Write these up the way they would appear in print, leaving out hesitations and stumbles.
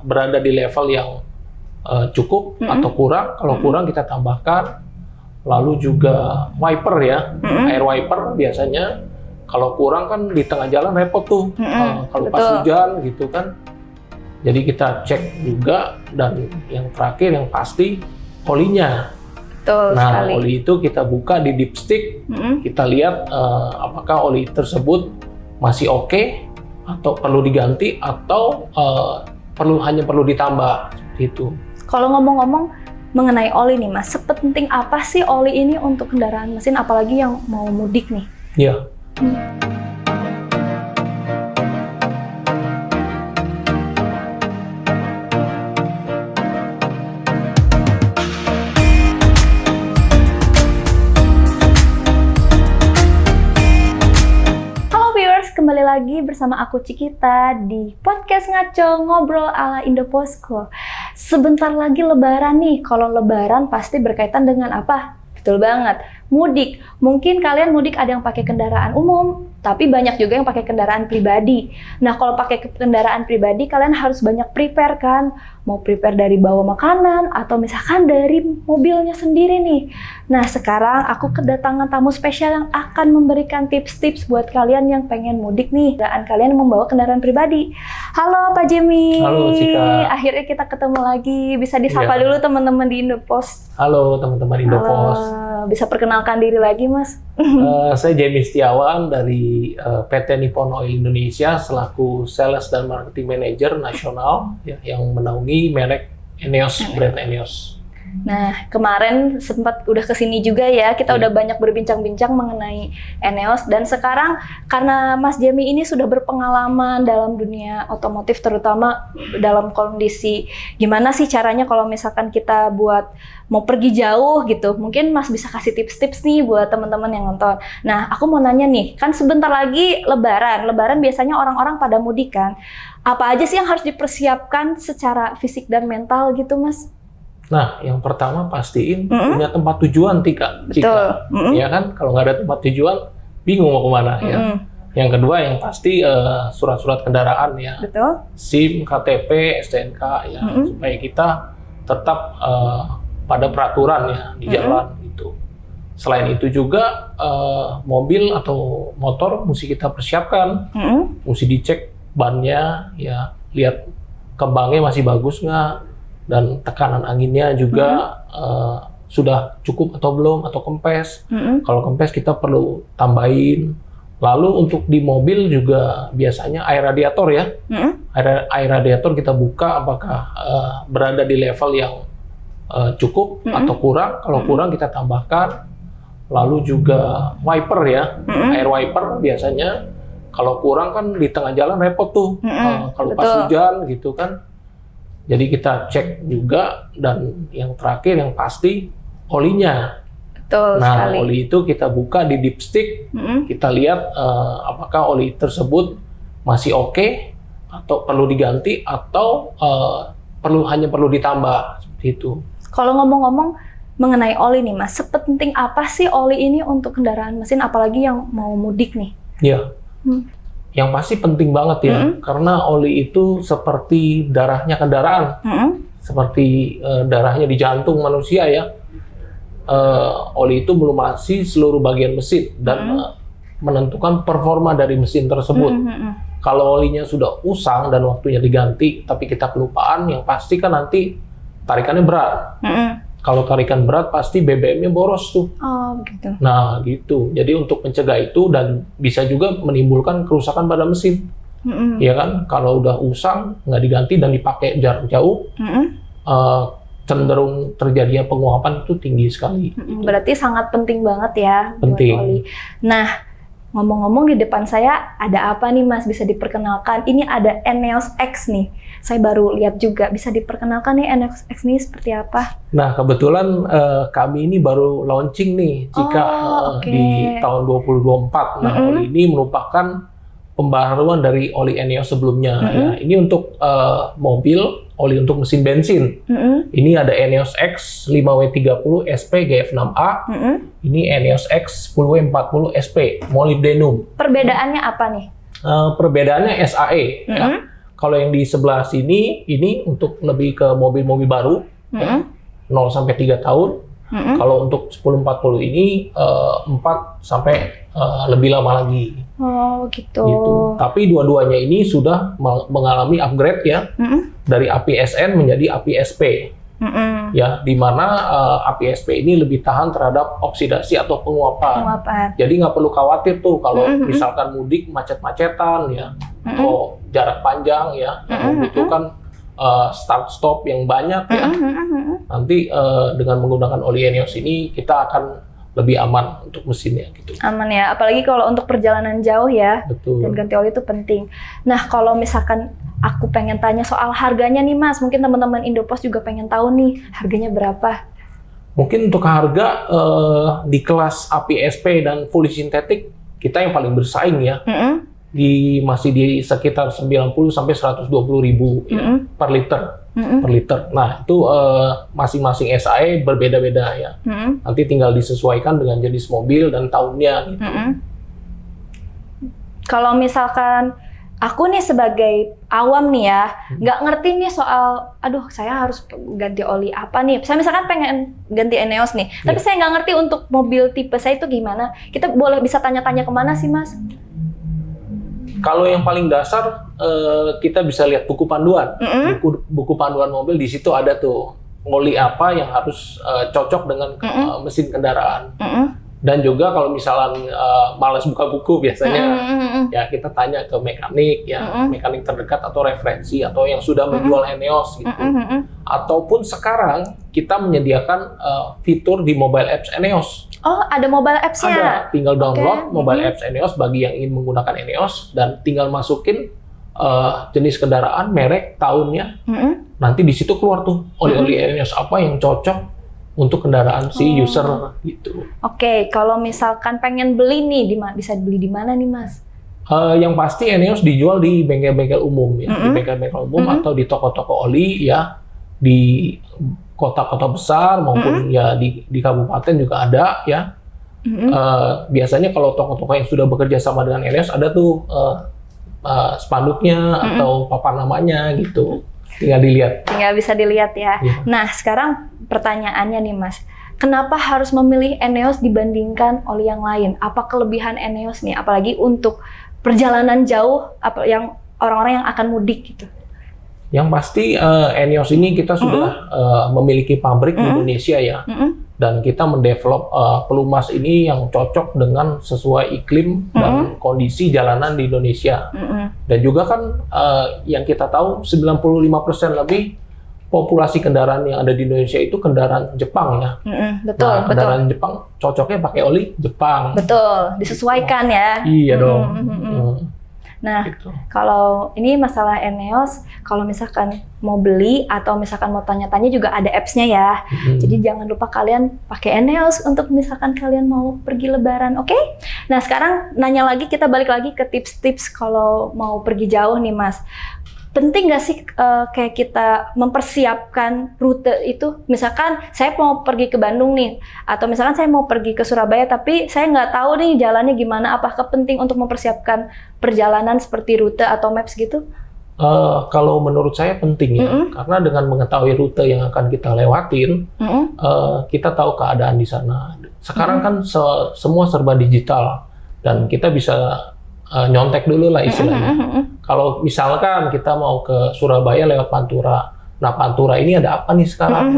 berada di level yang cukup atau kurang. Kalau kurang kita tambahkan. Lalu juga wiper ya, air wiper biasanya. Kalau kurang kan di tengah jalan repot tuh, kalau pas hujan gitu kan. Jadi kita cek juga, dan yang terakhir yang pasti olinya. Nah, sekali. Oli itu kita buka di dipstick, kita lihat apakah oli tersebut masih oke, atau perlu diganti, atau hanya perlu ditambah gitu. Kalau ngomong-ngomong mengenai oli nih Mas, sepenting apa sih oli ini untuk kendaraan mesin, apalagi yang mau mudik nih? Iya. Kembali lagi bersama aku Cikita di podcast Ngaco Ngobrol ala Indoposko. Sebentar lagi lebaran nih. Kalau lebaran pasti berkaitan dengan apa? Betul banget, mudik. Mungkin kalian mudik ada yang pakai kendaraan umum, tapi banyak juga yang pakai kendaraan pribadi. Nah, kalau pakai kendaraan pribadi kalian harus banyak prepare kan? Mau prepare dari bawa makanan atau misalkan dari mobilnya sendiri nih. Nah, sekarang aku kedatangan tamu spesial yang akan memberikan tips-tips buat kalian yang pengen mudik nih. Dan kalian membawa kendaraan pribadi. Halo Pak Jemi. Halo Cika. Akhirnya kita ketemu lagi. Bisa disapa dulu teman-teman di Indopos. Halo teman-teman Indopos. Bisa perkenalkan diri lagi Mas? Saya Jemi Setiawan dari PT Nippon Oil Indonesia selaku Sales dan Marketing Manager Nasional yang menaungi merek ENEOS, brand ENEOS. Nah, kemarin sempat udah kesini juga ya, kita udah banyak berbincang-bincang mengenai ENEOS, dan sekarang karena Mas Jemi ini sudah berpengalaman dalam dunia otomotif, terutama dalam kondisi gimana sih caranya kalau misalkan kita buat mau pergi jauh gitu, mungkin Mas bisa kasih tips-tips nih buat teman-teman yang nonton. Nah, aku mau nanya nih, kan sebentar lagi Lebaran biasanya orang-orang pada mudik kan, apa aja sih yang harus dipersiapkan secara fisik dan mental gitu Mas? Nah, yang pertama pastiin punya tempat tujuan, Cika. Ya kan, kalau nggak ada tempat tujuan, bingung mau kemana ya. Yang kedua yang pasti surat-surat kendaraan ya. Betul. SIM, KTP, STNK ya, supaya kita tetap pada peraturan ya di jalan gitu. Selain itu juga mobil atau motor mesti kita persiapkan, mesti dicek bannya ya, lihat kembangnya masih bagus nggak, dan tekanan anginnya juga sudah cukup atau belum, atau kempes. Kalau kempes kita perlu tambahin. Lalu untuk di mobil juga biasanya air radiator ya. Air radiator kita buka apakah berada di level yang cukup atau kurang. Kalau kurang kita tambahkan. Lalu juga wiper ya, air wiper biasanya. Kalau kurang kan di tengah jalan repot tuh, kalau pas hujan gitu kan. Jadi kita cek juga, dan yang terakhir yang pasti olinya. Betul nah, sekali. Oli itu kita buka di dipstick, kita lihat apakah oli tersebut masih oke, atau perlu diganti, atau hanya perlu ditambah seperti itu. Kalau ngomong-ngomong mengenai oli nih Mas, sepenting apa sih oli ini untuk kendaraan mesin, apalagi yang mau mudik nih? Iya. Yang pasti penting banget ya, karena oli itu seperti darahnya kendaraan, seperti darahnya di jantung manusia ya. Oli itu melumasi seluruh bagian mesin dan menentukan performa dari mesin tersebut. Kalau olinya sudah usang dan waktunya diganti, tapi kita kelupaan, yang pasti kan nanti tarikannya berat. Kalau tarikan berat pasti BBM-nya boros tuh. Oh, begitu. Nah, gitu. Jadi untuk mencegah itu, dan bisa juga menimbulkan kerusakan pada mesin. Ya kan? Kalau udah usang, nggak diganti dan dipakai jarak jauh, cenderung terjadinya penguapan itu tinggi sekali. Berarti sangat penting banget ya. Penting. Buat oli. Nah, ngomong-ngomong di depan saya ada apa nih Mas? Bisa diperkenalkan? Ini ada ENEOS X nih. Saya baru lihat juga. Bisa diperkenalkan nih ENEOS X ini seperti apa? Nah, kebetulan kami ini baru launching nih, Cika, di tahun 2024. Nah, oli ini merupakan pembaharuan dari oli ENEOS sebelumnya. Ya. Ini untuk mobil, oli untuk mesin bensin. Ini ada ENEOS X 5W30 SP GF6A. Ini ENEOS X 10W40 SP molybdenum. Perbedaannya apa nih? Perbedaannya SAE. Ya. Kalau yang di sebelah sini, ini untuk lebih ke mobil-mobil baru, ya, 0 sampai 3 tahun. Kalau untuk 1040 ini 4 sampai lebih lama lagi. Oh, gitu. Tapi dua-duanya ini sudah mengalami upgrade ya, dari API SN menjadi API SP. Ya, di mana API SP ini lebih tahan terhadap oksidasi atau penguapan. Jadi nggak perlu khawatir tuh kalau misalkan mudik macet-macetan ya, atau jarak panjang ya, yang membutuhkan start stop yang banyak ya. Nanti dengan menggunakan oli ENEOS ini kita akan lebih aman untuk mesinnya gitu. Aman ya, apalagi kalau untuk perjalanan jauh ya. Betul. Dan ganti oli itu penting. Nah, kalau misalkan aku pengen tanya soal harganya nih Mas, mungkin teman-teman Indopos juga pengen tahu nih harganya berapa? Mungkin untuk harga di kelas API SP dan fully sintetik kita yang paling bersaing ya. Masih di sekitar 90 sampai 120 ribu ya, per liter. Nah, itu masing-masing SAE berbeda-beda ya. Nanti tinggal disesuaikan dengan jenis mobil dan tahunnya gitu. Kalau misalkan aku nih sebagai awam nih ya, nggak ngerti nih soal, aduh saya harus ganti oli apa nih. Saya misalkan pengen ganti ENEOS nih, tapi saya nggak ngerti untuk mobil tipe saya itu gimana. Kita bisa tanya-tanya kemana sih Mas? Kalau yang paling dasar, kita bisa lihat buku panduan. Buku panduan mobil, di situ ada tuh oli apa yang harus cocok dengan mesin kendaraan. Dan juga kalau misalnya malas buka buku biasanya, ya kita tanya ke mekanik, ya mekanik terdekat atau referensi atau yang sudah menjual ENEOS gitu. Ataupun sekarang kita menyediakan fitur di mobile apps ENEOS. Oh, ada mobile apps-nya? Ada, tinggal download mobile apps ENEOS bagi yang ingin menggunakan ENEOS dan tinggal masukin jenis kendaraan, merek, tahunnya. Nanti di situ keluar tuh oli-oli ENEOS apa yang cocok untuk kendaraan si user gitu. Oke, kalau misalkan pengen beli nih, bisa beli di mana nih Mas? Yang pasti ENEOS dijual di bengkel-bengkel umum ya, di bengkel-bengkel umum atau di toko-toko oli ya, di kota-kota besar maupun ya di kabupaten juga ada ya. Biasanya kalau toko-toko yang sudah bekerja sama dengan ENEOS ada tuh spanduknya atau papan namanya gitu. Tinggal dilihat. Tinggal bisa dilihat ya. Nah, sekarang pertanyaannya nih Mas, kenapa harus memilih ENEOS dibandingkan oli yang lain? Apa kelebihan ENEOS nih, apalagi untuk perjalanan jauh, yang orang-orang yang akan mudik gitu? Yang pasti ENEOS ini kita sudah memiliki pabrik di Indonesia ya, dan kita mendevelop pelumas ini yang cocok dengan sesuai iklim dan kondisi jalanan di Indonesia. Dan juga kan yang kita tahu 95% lebih populasi kendaraan yang ada di Indonesia itu kendaraan Jepang ya. Betul, kendaraan Jepang cocoknya pakai oli Jepang. Betul, disesuaikan ya. Iya dong. Nah, gitu. Kalau ini masalah ENEOS, kalau misalkan mau beli atau misalkan mau tanya-tanya juga ada apps-nya ya. Jadi jangan lupa kalian pakai ENEOS untuk misalkan kalian mau pergi lebaran, oke? Nah, sekarang nanya lagi, kita balik lagi ke tips-tips kalau mau pergi jauh nih Mas. Penting nggak sih kayak kita mempersiapkan rute itu? Misalkan saya mau pergi ke Bandung nih, atau misalkan saya mau pergi ke Surabaya, tapi saya nggak tahu nih jalannya gimana. Apakah penting untuk mempersiapkan perjalanan seperti rute atau maps gitu? Kalau menurut saya penting ya, karena dengan mengetahui rute yang akan kita lewatin, kita tahu keadaan di sana. Sekarang kan semua serba digital, dan kita bisa nyontek dulu lah istilahnya. Kalau misalkan kita mau ke Surabaya lewat Pantura, nah Pantura ini ada apa nih sekarang?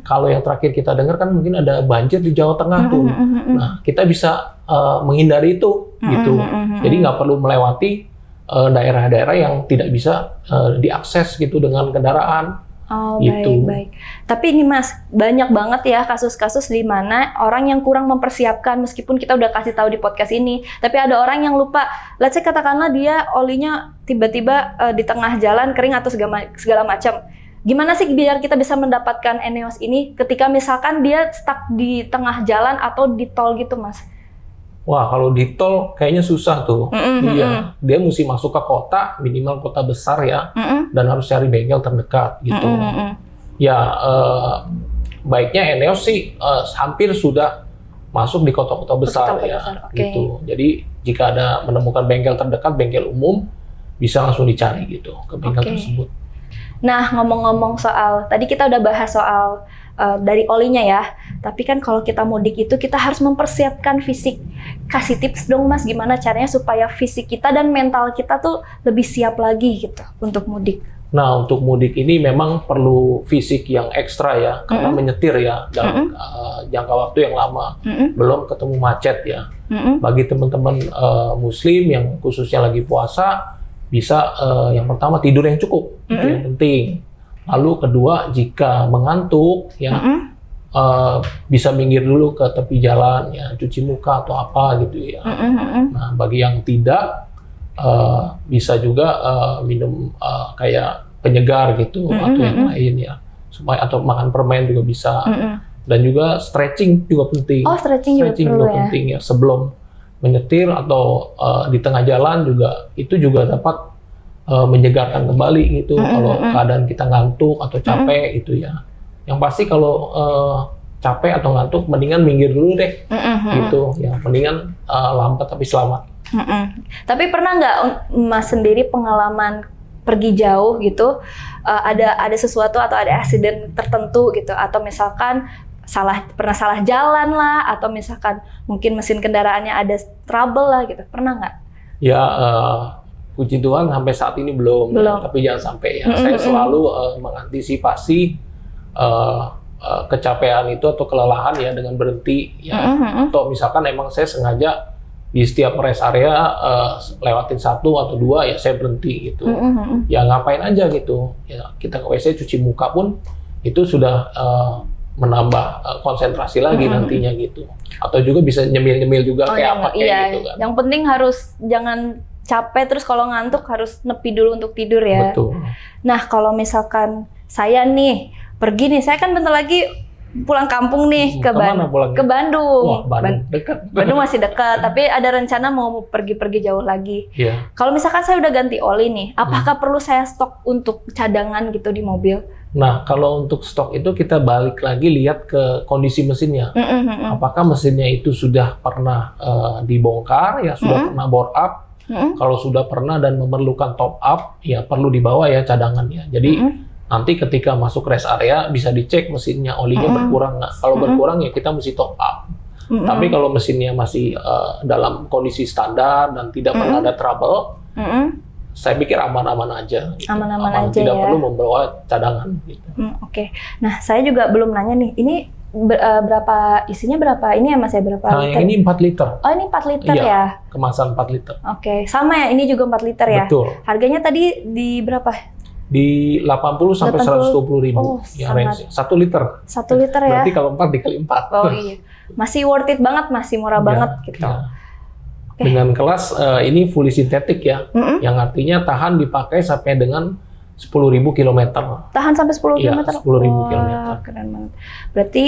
Kalau yang terakhir kita dengar kan mungkin ada banjir di Jawa Tengah tuh. Nah, kita bisa menghindari itu gitu. Jadi nggak perlu melewati daerah-daerah yang tidak bisa diakses gitu dengan kendaraan. Oh, gitu. Baik. Tapi ini Mas, banyak banget ya kasus-kasus di mana orang yang kurang mempersiapkan, meskipun kita udah kasih tahu di podcast ini, tapi ada orang yang lupa. Let's say katakanlah dia olinya tiba-tiba di tengah jalan kering atau segala macam. Gimana sih biar kita bisa mendapatkan ENEOS ini ketika misalkan dia stuck di tengah jalan atau di tol gitu, Mas? Wah, kalau di tol kayaknya susah tuh. Dia mesti masuk ke kota, minimal kota besar ya, dan harus cari bengkel terdekat gitu. Ya, baiknya ENEOS sih hampir sudah masuk di kota-kota besar ya, gitu. Jadi jika ada menemukan bengkel terdekat, bengkel umum, bisa langsung dicari gitu ke bengkel tersebut. Nah, ngomong-ngomong soal, tadi kita udah bahas soal dari olinya ya, tapi kan kalau kita mudik itu kita harus mempersiapkan fisik. Kasih tips dong Mas, gimana caranya supaya fisik kita dan mental kita tuh lebih siap lagi gitu untuk mudik. Nah, untuk mudik ini memang perlu fisik yang ekstra ya, karena menyetir ya dalam jangka waktu yang lama, belum ketemu macet ya. Bagi teman-teman Muslim yang khususnya lagi puasa, bisa yang pertama tidur yang cukup, itu yang penting. Lalu kedua, jika mengantuk ya bisa minggir dulu ke tepi jalan ya, cuci muka atau apa gitu ya. Nah, bagi yang tidak bisa juga minum kayak penyegar gitu atau yang lain ya, supaya atau makan permen juga bisa. Dan juga stretching juga penting. Oh, stretching juga penting ya sebelum menyetir atau di tengah jalan juga, itu juga dapat menyegarkan kembali gitu kalau keadaan kita ngantuk atau capek itu ya. Yang pasti kalau capek atau ngantuk mendingan minggir dulu deh gitu ya, mendingan lambat tapi selamat. Tapi pernah nggak Mas sendiri pengalaman pergi jauh gitu, ada sesuatu atau ada accident tertentu gitu, atau misalkan pernah salah jalan lah, atau misalkan mungkin mesin kendaraannya ada trouble lah gitu, pernah nggak? Ya, puji Tuhan sampai saat ini belum. Ya, tapi jangan sampai ya. Saya selalu mengantisipasi kecapean itu atau kelelahan ya dengan berhenti ya. Atau misalkan emang saya sengaja di setiap rest area lewatin 1 atau 2 ya saya berhenti gitu. Ya ngapain aja gitu. Ya kita ke WC cuci muka pun itu sudah menambah konsentrasi lagi nantinya gitu. Atau juga bisa nyemil-nyemil juga kayak apa kayak gitu kan. Yang penting harus jangan capek, terus kalau ngantuk harus nepi dulu untuk tidur ya. Betul. Nah, kalau misalkan saya nih pergi nih, saya kan bentar lagi pulang kampung nih ke Bandung. Wah, Bandung dekat. Bandung masih dekat, tapi ada rencana mau pergi-pergi jauh lagi. Yeah. Kalau misalkan saya udah ganti oli nih, apakah perlu saya stok untuk cadangan gitu di mobil? Nah, kalau untuk stok itu kita balik lagi lihat ke kondisi mesinnya. Apakah mesinnya itu sudah pernah dibongkar, ya sudah pernah bore up. Kalau sudah pernah dan memerlukan top up, ya perlu dibawa ya cadangannya. Jadi nanti ketika masuk rest area bisa dicek mesinnya olinya berkurang nggak. Kalau berkurang ya kita mesti top up. Tapi kalau mesinnya masih dalam kondisi standar dan tidak pernah ada trouble, saya pikir aman-aman aja. Gitu. Aman-aman aja tidak ya. perlu membawa cadangan. Gitu. Oke. Nah, saya juga belum nanya nih. Ini berapa isinya berapa? Ini ya Mas ya berapa liter? Yang ini 4 liter. Oh, ini 4 liter iya, ya? Kemasan 4 liter. Oke. Sama ya, ini juga 4 liter ya? Betul. Harganya tadi di berapa? Di 80 sampai 120 ribu. Oh, ya, range 1 liter. 1 liter ya? Berarti kalau 4 dikali 4. Oh iya. Masih worth it banget, masih murah banget gitu. Ya. Dengan kelas ini fully sintetik ya, yang artinya tahan dipakai sampai dengan 10.000 kilometer. Tahan sampai 10 kilometer? 10.000 kilometer. Keren banget. Berarti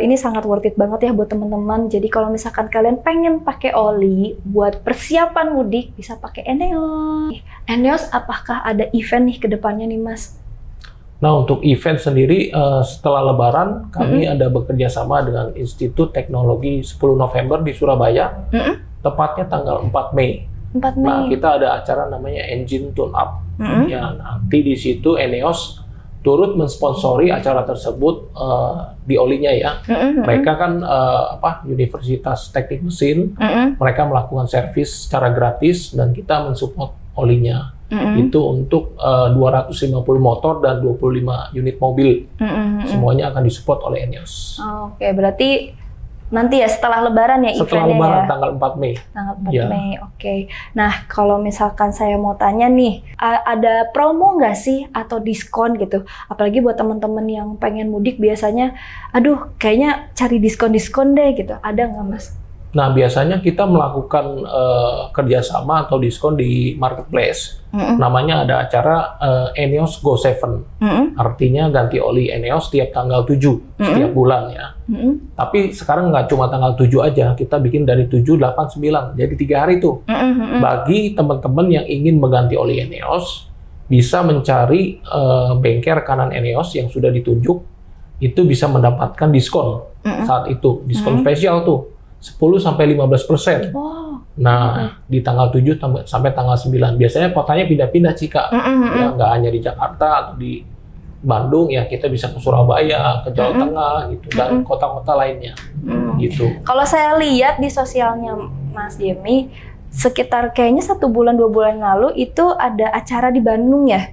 ini sangat worth it banget ya buat teman-teman. Jadi kalau misalkan kalian pengen pakai oli buat persiapan mudik, bisa pakai Eneos. Eneos, apakah ada event nih ke depannya nih Mas? Nah, untuk event sendiri setelah Lebaran kami ada bekerja sama dengan Institut Teknologi 10 November di Surabaya. Tepatnya tanggal 4 Mei. 4 Mei. Nah, kita ada acara namanya Engine Tune Up. Ya, nanti di situ Eneos turut mensponsori acara tersebut di olinya ya. Mereka kan Universitas Teknik Mesin, mereka melakukan servis secara gratis dan kita mensupport olinya. Itu untuk 250 motor dan 25 unit mobil. Semuanya akan disupport oleh Eneos. Oke, berarti nanti ya setelah Lebaran ya eventnya ya? Setelah Lebaran tanggal 4 Mei. Tanggal 4 Mei, oke. Nah, kalau misalkan saya mau tanya nih, ada promo nggak sih atau diskon gitu? Apalagi buat teman-teman yang pengen mudik biasanya, aduh kayaknya cari diskon-diskon deh gitu. Ada nggak Mas? Nah, biasanya kita melakukan kerjasama atau diskon di marketplace. Namanya ada acara Eneos Go 7. Artinya ganti oli Eneos tiap tanggal 7 setiap bulan ya. Tapi sekarang nggak cuma tanggal 7 aja, kita bikin dari 7, 8, 9. Jadi 3 hari tuh. Bagi teman-teman yang ingin mengganti oli Eneos, bisa mencari bengkel rekanan Eneos yang sudah ditunjuk, itu bisa mendapatkan diskon saat itu. Diskon spesial tuh. 10-15%. Oh. Nah, di tanggal 7 sampai tanggal 9. Biasanya kotanya pindah-pindah, Cika. Ya, nggak hanya di Jakarta atau di Bandung, ya kita bisa ke Surabaya, ke Jawa Tengah, gitu, dan kota-kota lainnya. Gitu. Kalau saya lihat di sosialnya Mas Jemi, sekitar kayaknya 1 bulan 2 bulan lalu itu ada acara di Bandung ya.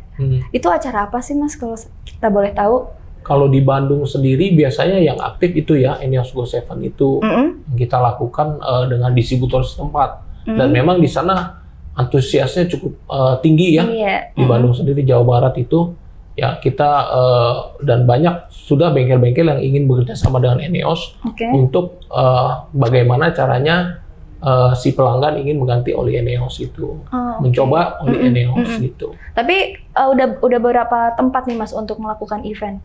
Itu acara apa sih Mas kalau kita boleh tahu? Kalau di Bandung sendiri biasanya yang aktif itu ya ENEOS GO7 itu kita lakukan dengan distributor setempat, dan memang di sana antusiasnya cukup tinggi ya. Di Bandung sendiri, Jawa Barat itu ya kita dan banyak sudah bengkel-bengkel yang ingin bekerja sama dengan ENEOS untuk bagaimana caranya si pelanggan ingin mengganti oli ENEOS itu, mencoba oli ENEOS gitu. Tapi udah berapa tempat nih Mas untuk melakukan event?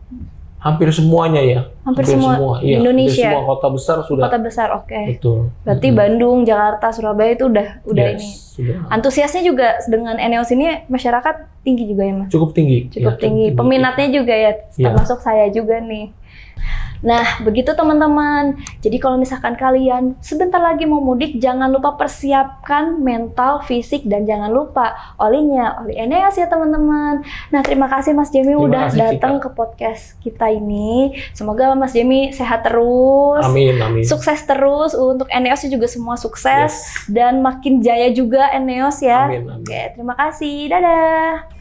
Hampir semuanya ya. Hampir semua iya. Indonesia. Hampir semua kota besar sudah. Kota besar, Betul. Berarti Bandung, Jakarta, Surabaya itu udah Yes, ini. Sudah. Antusiasnya juga dengan ENEOS ini masyarakat tinggi juga ya Mas? Cukup tinggi. Cukup tinggi. Peminatnya juga ya, termasuk saya juga nih. Nah, begitu teman-teman. Jadi kalau misalkan kalian sebentar lagi mau mudik, jangan lupa persiapkan mental, fisik, dan jangan lupa olinya, oli ENEOS ya teman-teman. Nah, terima kasih Mas Jemi udah datang ke podcast kita ini. Semoga Mas Jemi sehat terus. Amin, amin. Sukses terus untuk ENEOS juga semua sukses dan makin jaya juga ENEOS ya. Amin, amin. Oke, terima kasih. Dadah.